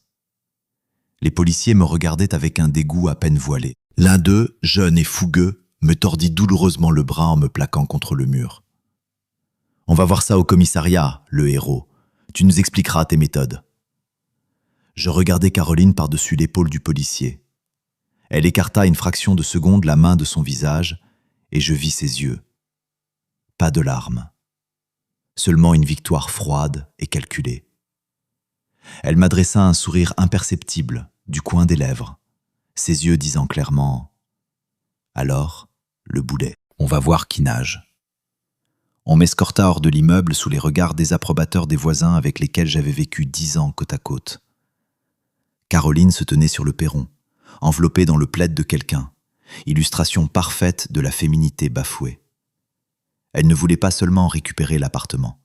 Speaker 1: Les policiers me regardaient avec un dégoût à peine voilé. L'un d'eux, jeune et fougueux, me tordit douloureusement le bras en me plaquant contre le mur. « On va voir ça au commissariat, le héros. Tu nous expliqueras tes méthodes. » Je regardai Caroline par-dessus l'épaule du policier. Elle écarta une fraction de seconde la main de son visage et je vis ses yeux. Pas de larmes. Seulement une victoire froide et calculée. Elle m'adressa un sourire imperceptible du coin des lèvres, ses yeux disant clairement « Alors, le boulet, on va voir qui nage. » On m'escorta hors de l'immeuble sous les regards désapprobateurs des voisins avec lesquels j'avais vécu 10 ans côte à côte. Caroline se tenait sur le perron, enveloppée dans le plaid de quelqu'un, illustration parfaite de la féminité bafouée. Elle ne voulait pas seulement récupérer l'appartement.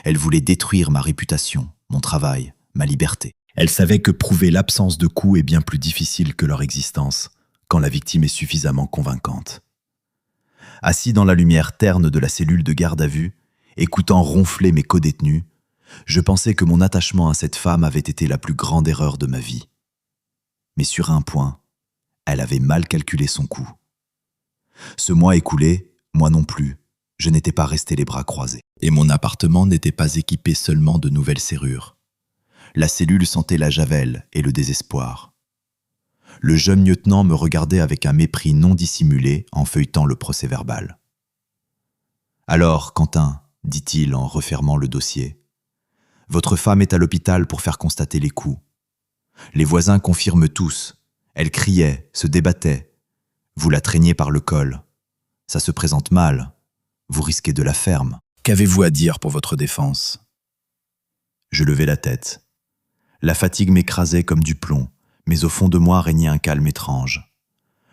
Speaker 1: Elle voulait détruire ma réputation, mon travail, ma liberté. Elle savait que prouver l'absence de coups est bien plus difficile que leur existence, quand la victime est suffisamment convaincante. Assis dans la lumière terne de la cellule de garde à vue, écoutant ronfler mes codétenus, je pensais que mon attachement à cette femme avait été la plus grande erreur de ma vie. Mais sur un point, elle avait mal calculé son coup. Ce mois écoulé, moi non plus, je n'étais pas resté les bras croisés. Et mon appartement n'était pas équipé seulement de nouvelles serrures. La cellule sentait la javel et le désespoir. Le jeune lieutenant me regardait avec un mépris non dissimulé en feuilletant le procès-verbal. « Alors, Quentin, dit-il en refermant le dossier, votre femme est à l'hôpital pour faire constater les coups. Les voisins confirment tous. Elle criait, se débattait. Vous la traîniez par le col. Ça se présente mal. Vous risquez de la ferme. Qu'avez-vous à dire pour votre défense ?» Je levai la tête. La fatigue m'écrasait comme du plomb, mais au fond de moi régnait un calme étrange.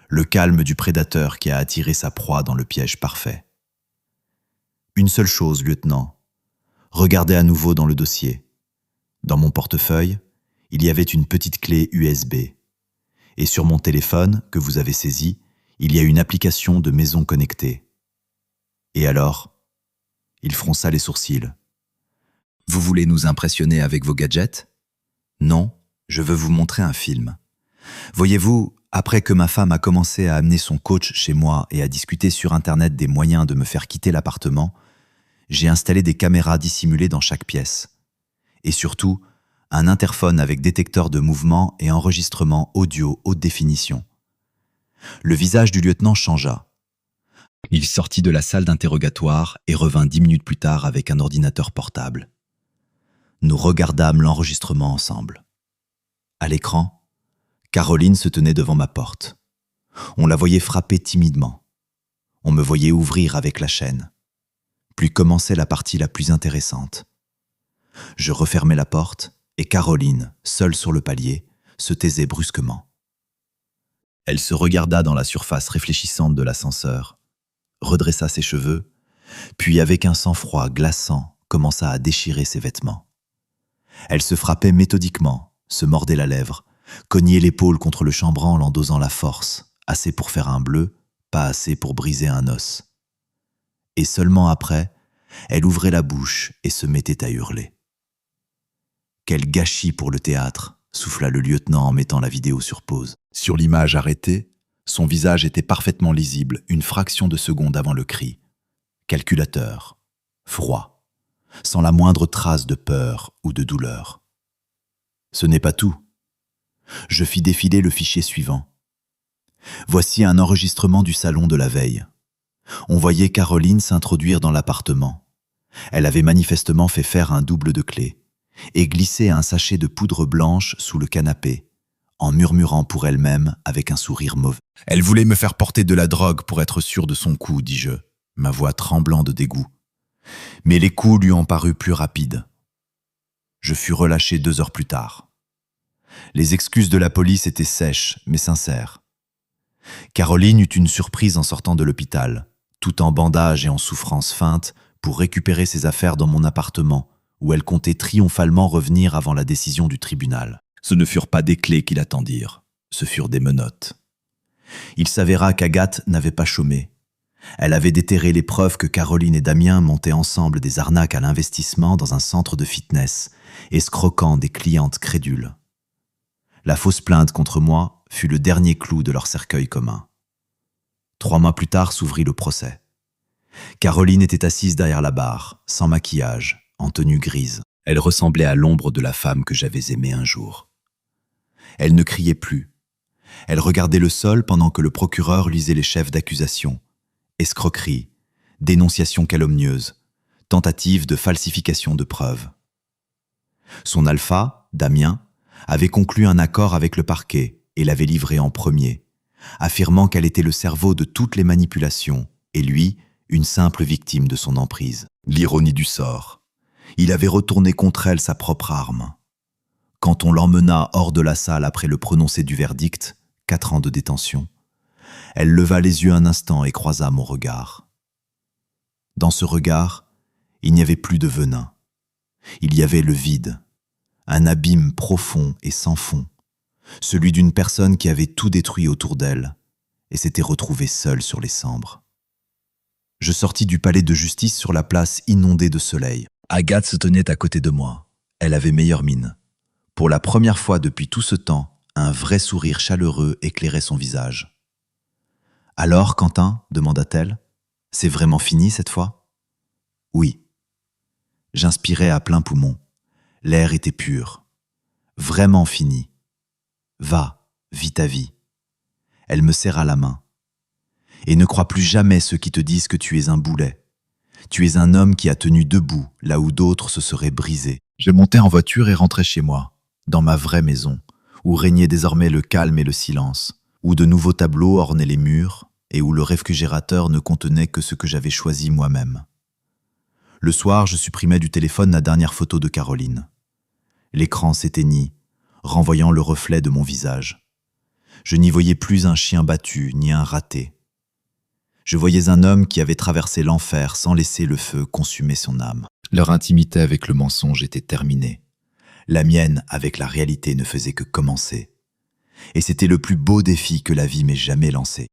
Speaker 1: Le calme du prédateur qui a attiré sa proie dans le piège parfait. Une seule chose, lieutenant. Regardez à nouveau dans le dossier. Dans mon portefeuille, il y avait une petite clé USB. Et sur mon téléphone, que vous avez saisi, il y a une application de maison connectée. Et alors ? Il fronça les sourcils. Vous voulez nous impressionner avec vos gadgets ? Non, je veux vous montrer un film. Voyez-vous, après que ma femme a commencé à amener son coach chez moi et à discuter sur Internet des moyens de me faire quitter l'appartement, j'ai installé des caméras dissimulées dans chaque pièce. Et surtout, un interphone avec détecteur de mouvement et enregistrement audio haute définition. Le visage du lieutenant changea. Il sortit de la salle d'interrogatoire et revint 10 minutes plus tard avec un ordinateur portable. Nous regardâmes l'enregistrement ensemble. À l'écran, Caroline se tenait devant ma porte. On la voyait frapper timidement. On me voyait ouvrir avec la chaîne. Puis commençait la partie la plus intéressante. Je refermai la porte et Caroline, seule sur le palier, se taisait brusquement. Elle se regarda dans la surface réfléchissante de l'ascenseur, redressa ses cheveux, puis avec un sang-froid glaçant commença à déchirer ses vêtements. Elle se frappait méthodiquement, se mordait la lèvre, cognait l'épaule contre le chambranle en dosant la force, assez pour faire un bleu, pas assez pour briser un os. Et seulement après, elle ouvrait la bouche et se mettait à hurler. Quel gâchis pour le théâtre, souffla le lieutenant en mettant la vidéo sur pause. Sur l'image arrêtée, son visage était parfaitement lisible une fraction de seconde avant le cri. Calculateur, froid, sans la moindre trace de peur ou de douleur. Ce n'est pas tout. Je fis défiler le fichier suivant. Voici un enregistrement du salon de la veille. On voyait Caroline s'introduire dans l'appartement. Elle avait manifestement fait faire un double de clé et glissé un sachet de poudre blanche sous le canapé, en murmurant pour elle-même avec un sourire mauvais. « Elle voulait me faire porter de la drogue pour être sûre de son coup, dis-je, ma voix tremblant de dégoût. Mais les coups lui ont paru plus rapides. Je fus relâché 2 heures plus tard. Les excuses de la police étaient sèches, mais sincères. Caroline eut une surprise en sortant de l'hôpital, tout en bandages et en souffrance feinte, pour récupérer ses affaires dans mon appartement, où elle comptait triomphalement revenir avant la décision du tribunal. Ce ne furent pas des clés qui l'attendirent, ce furent des menottes. Il s'avéra qu'Agathe n'avait pas chômé. Elle avait déterré les preuves que Caroline et Damien montaient ensemble des arnaques à l'investissement dans un centre de fitness, escroquant des clientes crédules. La fausse plainte contre moi fut le dernier clou de leur cercueil commun. 3 mois plus tard s'ouvrit le procès. Caroline était assise derrière la barre, sans maquillage, en tenue grise. Elle ressemblait à l'ombre de la femme que j'avais aimée un jour. Elle ne criait plus. Elle regardait le sol pendant que le procureur lisait les chefs d'accusation. Escroquerie, dénonciation calomnieuse, tentative de falsification de preuves. Son alpha, Damien, avait conclu un accord avec le parquet et l'avait livré en premier, affirmant qu'elle était le cerveau de toutes les manipulations et lui, une simple victime de son emprise. L'ironie du sort. Il avait retourné contre elle sa propre arme. Quand on l'emmena hors de la salle après le prononcé du verdict, 4 ans de détention, elle leva les yeux un instant et croisa mon regard. Dans ce regard, il n'y avait plus de venin. Il y avait le vide, un abîme profond et sans fond, celui d'une personne qui avait tout détruit autour d'elle et s'était retrouvée seule sur les cendres. Je sortis du palais de justice sur la place inondée de soleil. Agathe se tenait à côté de moi. Elle avait meilleure mine. Pour la première fois depuis tout ce temps, un vrai sourire chaleureux éclairait son visage. « Alors, Quentin ?» demanda-t-elle. « C'est vraiment fini cette fois ?» « Oui. » J'inspirais à plein poumon. L'air était pur. Vraiment fini. « Va, vis ta vie. » Elle me serra la main. « Et ne crois plus jamais ceux qui te disent que tu es un boulet. Tu es un homme qui a tenu debout là où d'autres se seraient brisés. » Je montai en voiture et rentrai chez moi, dans ma vraie maison, où régnait désormais le calme et le silence, où de nouveaux tableaux ornaient les murs et où le réfrigérateur ne contenait que ce que j'avais choisi moi-même. Le soir, je supprimais du téléphone la dernière photo de Caroline. L'écran s'éteignit, renvoyant le reflet de mon visage. Je n'y voyais plus un chien battu ni un raté. Je voyais un homme qui avait traversé l'enfer sans laisser le feu consumer son âme. Leur intimité avec le mensonge était terminée. La mienne avec la réalité ne faisait que commencer. Et c'était le plus beau défi que la vie m'ait jamais lancé.